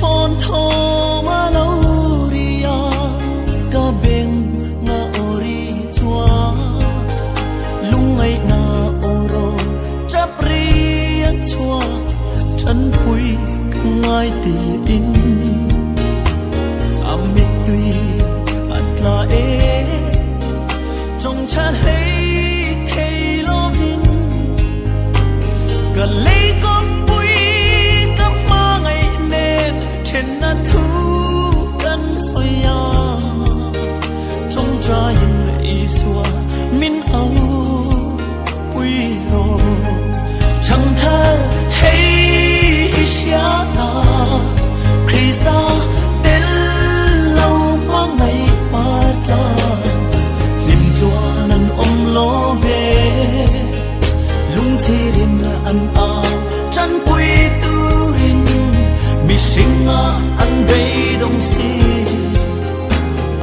phone thô mà lâu ria cả bên na ori chua lung ngày na oro chấp ria chua chân bụi ngay tì in amit tui atla e trong cha lấy thầy lovin cả lấy con bụi cắm ma ngày nên trên na thu cân soi ya trong cha in isua min au bụi ro chẳng thar hey Siana Krista tel lâu mang ngày patla lim tua nan om lo ve lung chirin an a chan pui turin mi singa an dei dong si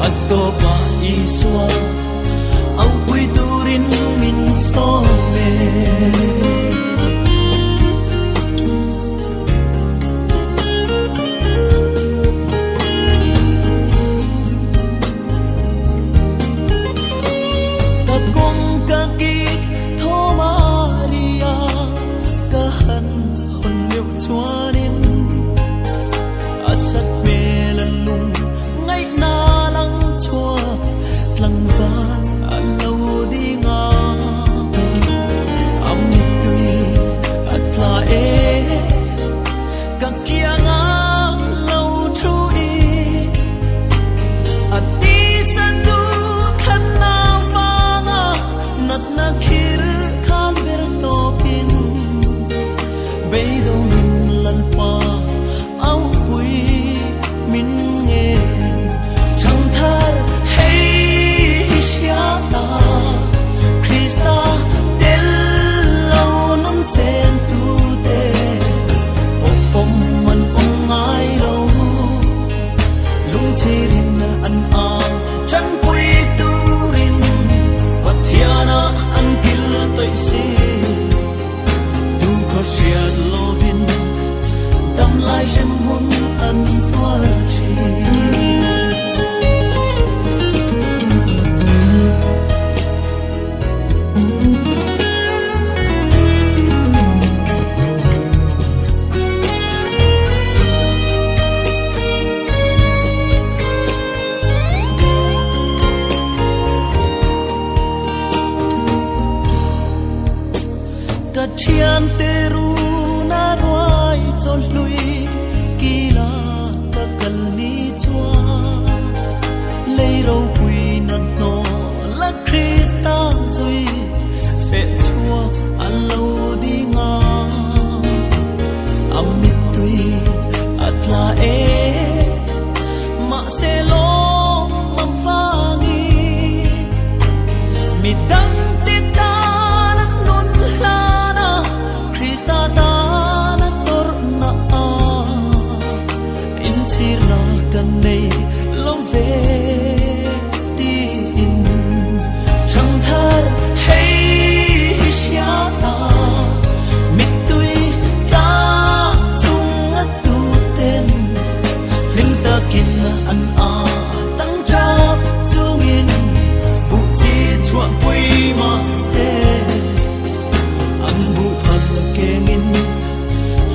atto pa iswa au pui turin min so ve bây đâu mình lần qua áo bụi mình nghe chẳng thar hay Siana Krista del lâu non trên tu te om man om ngai lâu lung chirin an a chan pui turin pathiana an kil toi si Siat lovin dam lai jem hun an tua chi ka chian te ru na roi chol lui kila ka kal ni chua lei ro pui nan no la Krista zui fe chua alo di nga amit tui atla e ma se lo mam fangi mi dang te ta nan non la gần này lòng về tin chẳng thar hay Siana mit tui ta chung at tu ten linh ta kin an a tăng chap chung in bu chi chuan pui ma se an bu phat ke ngin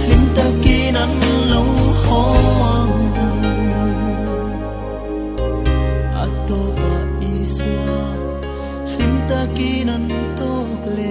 linh ta kin an lo ho kinan to le